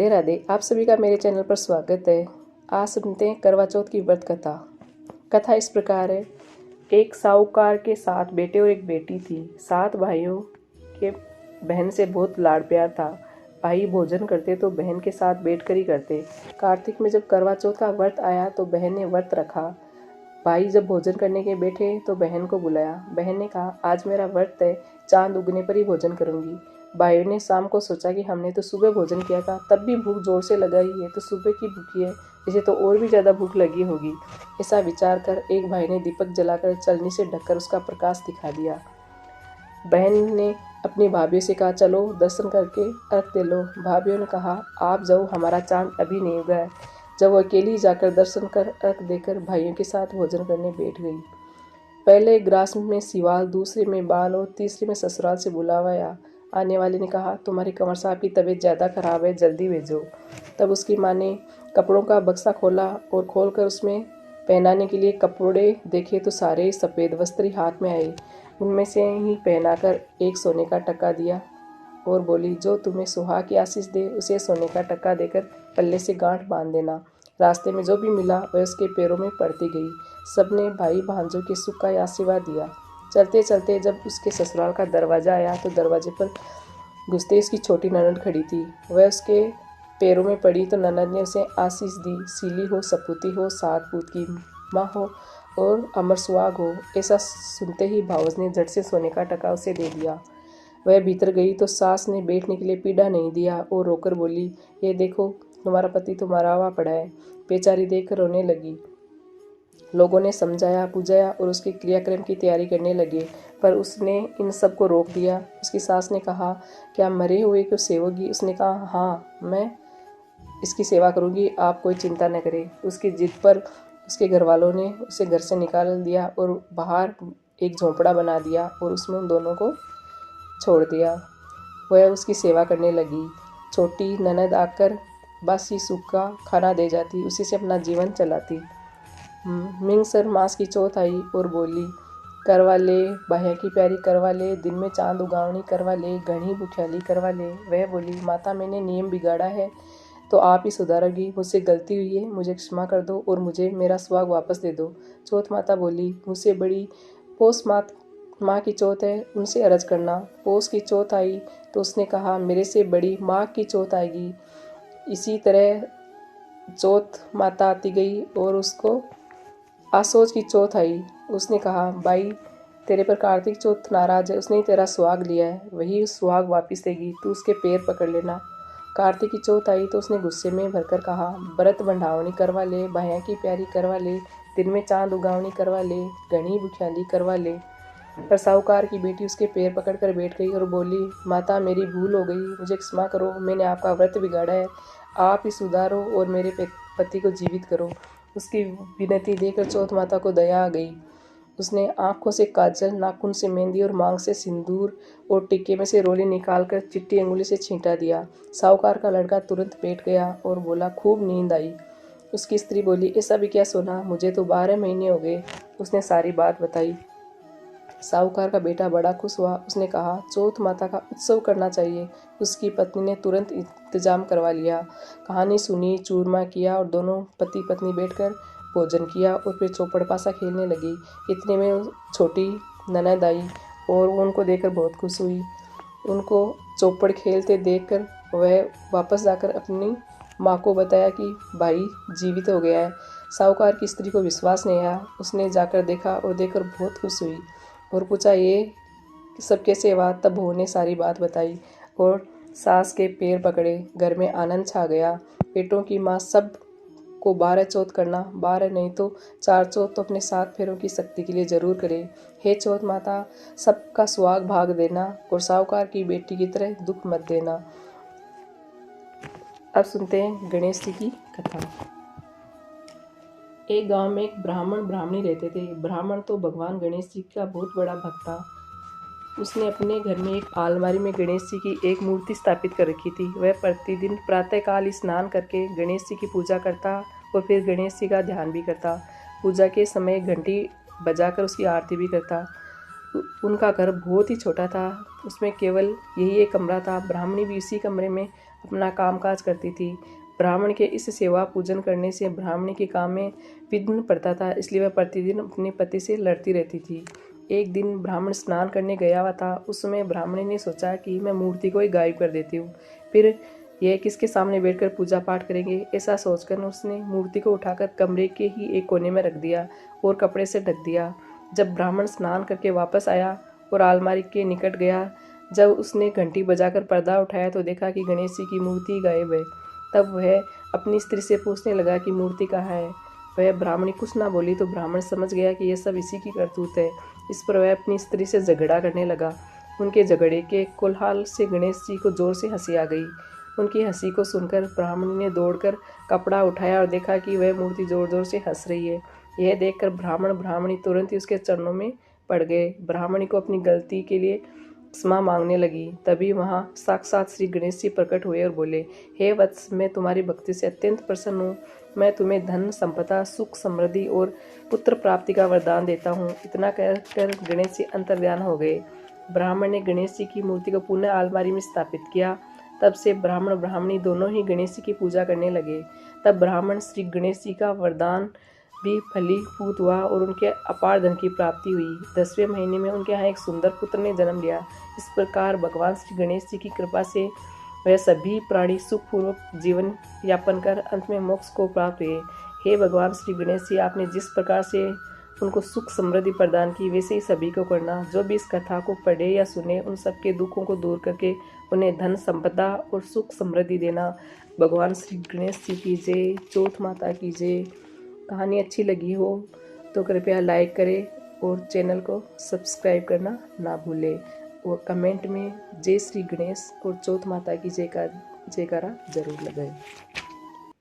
राधे राधे। आप सभी का मेरे चैनल पर स्वागत है। आज सुनते हैं करवा चौथ की व्रत कथा। कथा इस प्रकार है। एक साहूकार के 7 बेटे और एक बेटी थी। 7 भाइयों के बहन से बहुत लाड़ प्यार था। भाई भोजन करते तो बहन के साथ बैठकर ही करते। कार्तिक में जब करवा चौथ का व्रत आया तो बहन ने व्रत रखा। भाई जब भोजन करने के बैठे तो बहन को बुलाया। बहन ने कहा, आज मेरा व्रत है, चांद उगने पर ही भोजन करूंगी। भाइयों ने शाम को सोचा कि हमने तो सुबह भोजन किया था, तब भी भूख जोर से लगा ही है, तो सुबह की भूखी है, इसे तो और भी ज़्यादा भूख लगी होगी। ऐसा विचार कर एक भाई ने दीपक जलाकर चलनी से ढककर उसका प्रकाश दिखा दिया। बहन ने अपनी भाभीियों से कहा, चलो दर्शन करके अर्घ दे लो। भाभीियों ने कहा, आप जाओ, हमारा चांद अभी नहीं उगा है। जब वो अकेली जाकर दर्शन कर अर्घ देकर भाइयों के साथ भोजन करने बैठ गई। पहले ग्रास में सिवाल, दूसरे में बाल और तीसरे में ससुराल से बुलावा आया। आने वाले ने कहा, तुम्हारी कंवर साहब की तबीयत ज़्यादा खराब है, जल्दी भेजो। तब उसकी माँ ने कपड़ों का बक्सा खोला और खोलकर उसमें पहनाने के लिए कपड़े देखे तो सारे सफ़ेद वस्त्र हाथ में आए। उनमें से ही पहनाकर एक सोने का टक्का दिया और बोली, जो तुम्हें सुहाग की आशीष दे उसे सोने का टक्का देकर पल्ले से गांठ बांध देना। रास्ते में जो भी मिला वह उसके पैरों में पड़ती गई। सबने भाई भांजों के सुख का आशीर्वाद दिया। चलते चलते जब उसके ससुराल का दरवाज़ा आया तो दरवाजे पर घुसते उसकी छोटी ननद खड़ी थी। वह उसके पैरों में पड़ी तो ननद ने उसे आशीष दी, सीली हो, सपूती हो, 7 पूत की माँ हो और अमर सुहाग हो। ऐसा सुनते ही भावज ने झट से सोने का टका उसे दे दिया। वह भीतर गई तो सास ने बैठने के लिए पीढ़ा नहीं दिया और रोकर बोली, ये देखो तुम्हारा पति तो मरा हुआ पड़ा है। बेचारी देखकर रोने लगी। लोगों ने समझाया, बुझाया और उसके क्रियाक्रम की तैयारी करने लगे, पर उसने इन सब को रोक दिया। उसकी सास ने कहा, क्या मरे हुए को सेवोगी? उसने कहा, हाँ, मैं इसकी सेवा करूंगी, आप कोई चिंता न करें। उसकी जिद पर उसके घर वालों ने उसे घर से निकाल दिया और बाहर एक झोंपड़ा बना दिया और उसमें उन दोनों को छोड़ दिया। वह उसकी सेवा करने लगी। छोटी ननद आकर बासी सूखा खाना दे जाती, उसी से अपना जीवन चलाती। मिंगसर मास की चौथ आई और बोली, करवा ले बाह्या की प्यारी, करवा ले दिन में चांद उगावनी, करवा ले घनी भुख्याली, करवा ले। वह बोली, माता मैंने नियम बिगाड़ा है तो आप ही सुधारोगी। मुझसे गलती हुई है, मुझे क्षमा कर दो और मुझे मेरा सुहाग वापस दे दो। चौथ माता बोली, मुझसे बड़ी पोस माँ की चौथ है, उनसे अर्ज करना। पोस की चौथ आई तो उसने कहा, मेरे से बड़ी माँ की चौथ आएगी। इसी तरह चौथ माता आती गई और उसको आसोज की चौथ आई। उसने कहा, भाई तेरे पर कार्तिक चौथ नाराज है, उसने ही तेरा सुहाग लिया है, वही सुहाग वापस देगी, तू उसके पैर पकड़ लेना। कार्तिक की चौथ आई तो उसने गुस्से में भरकर कहा, व्रत बंधावनी करवा ले, बाह्या की प्यारी करवा ले, दिन में चांद उगावनी करवा ले, घनी भुख्याली करवा ले। पर साहूकार की बेटी उसके पैर पकड़कर बैठ गई और बोली, माता मेरी भूल हो गई, मुझे क्षमा करो, मैंने आपका व्रत बिगाड़ा है, आप ही सुधारो और मेरे पति को जीवित करो। उसकी विनती देकर चौथ माता को दया आ गई। उसने आंखों से काजल, नाखून से मेहंदी और मांग से सिंदूर और टिक्के में से रोली निकालकर चिट्टी अंगुली से छींटा दिया। साहूकार का लड़का तुरंत बैठ गया और बोला, खूब नींद आई। उसकी स्त्री बोली, ऐसा भी क्या सोना, मुझे तो 12 महीने हो गए। उसने सारी बात बताई। साहूकार का बेटा बड़ा खुश हुआ। उसने कहा, चौथ माता का उत्सव करना चाहिए। उसकी पत्नी ने तुरंत इंतजाम करवा लिया। कहानी सुनी, चूरमा किया और दोनों पति पत्नी बैठकर भोजन किया और फिर चौपड़ पासा खेलने लगी। इतने में छोटी ननद आई और उनको देखकर बहुत खुश हुई। उनको चौपड़ खेलते देखकर वह वापस जाकर अपनी माँ को बताया कि भाई जीवित हो गया है। साहूकार की स्त्री को विश्वास नहीं आया। उसने जाकर देखा और देखकर बहुत खुश हुई और पूछा, ये सब कैसे हुआ? तब बहू ने सारी बात बताई और सास के पैर पकड़े। घर में आनंद छा गया। पेटों की माँ सब को 12 चौथ करना, 12 नहीं तो 4 चौथ तो अपने 7 फेरों की शक्ति के लिए जरूर करे। हे चौथ माता, सबका सुहाग भाग देना और साहूकार की बेटी की तरह दुख मत देना। अब सुनते हैं गणेश जी की कथा। एक गांव में एक ब्राह्मण ब्राह्मणी रहते थे। ब्राह्मण तो भगवान गणेश जी का बहुत बड़ा भक्त था। उसने अपने घर में एक अलमारी में गणेश जी की एक मूर्ति स्थापित कर रखी थी। वह प्रतिदिन प्रातःकाल स्नान करके गणेश जी की पूजा करता और फिर गणेश जी का ध्यान भी करता। पूजा के समय घंटी बजाकर उसकी आरती भी करता। उनका घर बहुत ही छोटा था, उसमें केवल यही एक कमरा था। ब्राह्मणी भी इसी कमरे में अपना कामकाज करती थी। ब्राह्मण के इस सेवा पूजन करने से ब्राह्मणी के काम में विघ्न पड़ता था, इसलिए वह प्रतिदिन अपने पति से लड़ती रहती थी। एक दिन ब्राह्मण स्नान करने गया हुआ था। उस समय ब्राह्मणी ने सोचा कि मैं मूर्ति को ही गायब कर देती हूँ, फिर यह किसके सामने बैठकर पूजा पाठ करेंगे। ऐसा सोचकर उसने मूर्ति को उठाकर कमरे के ही एक कोने में रख दिया और कपड़े से ढक दिया। जब ब्राह्मण स्नान करके वापस आया और अलमारी के निकट गया, जब उसने घंटी बजाकर पर्दा उठाया तो देखा कि गणेश जी की मूर्ति गायब है। तब वह अपनी स्त्री से पूछने लगा कि मूर्ति कहाँ है। वह ब्राह्मणी कुछ ना बोली तो ब्राह्मण समझ गया कि यह सब इसी की करतूत है। इस पर वह अपनी स्त्री से झगड़ा करने लगा। उनके झगड़े के कोलाहल से गणेश जी को जोर से हंसी आ गई। उनकी हंसी को सुनकर ब्राह्मणी ने दौड़कर कपड़ा उठाया और देखा कि वह मूर्ति जोर जोर से हंस रही है। यह देखकर ब्राह्मण ब्राह्मणी तुरंत ही उसके चरणों में पड़ गए। ब्राह्मणी को अपनी गलती के लिए क्षमा मांगने लगी। तभी वहाँ साक्षात श्री गणेश जी प्रकट हुए और बोले, हे वत्स, मैं तुम्हारी भक्ति से अत्यंत प्रसन्न हूँ। मैं तुम्हें धन संपदा, सुख, समृद्धि और पुत्र प्राप्ति का वरदान देता हूँ। इतना कहकर गणेश जी अंतर्ध्यान हो गए। ब्राह्मण ने गणेश जी की मूर्ति को पुनः अलमारी में स्थापित किया। तब से ब्राह्मण ब्राह्मणी दोनों ही गणेश जी की पूजा करने लगे। तब ब्राह्मण श्री गणेश जी का वरदान भी फलीभूत हुआ और उनके अपार धन की प्राप्ति हुई। 10वें महीने में उनके यहाँ एक सुंदर पुत्र ने जन्म लिया। इस प्रकार भगवान श्री गणेश जी की कृपा से वह सभी प्राणी सुखपूर्वक जीवन यापन कर अंत में मोक्ष को प्राप्त हुए। हे भगवान श्री गणेश जी, आपने जिस प्रकार से उनको सुख समृद्धि प्रदान की, वैसे ही सभी को करना। जो भी इस कथा को पढ़े या सुने, उन सबके दुखों को दूर करके उन्हें धन संपदा और सुख समृद्धि देना। भगवान श्री गणेश जी की जय। चौथ माता की जय। कहानी अच्छी लगी हो तो कृपया लाइक करें और चैनल को सब्सक्राइब करना ना भूलें और कमेंट में जय श्री गणेश और चौथ माता की जयकारा जरूर लगाएं।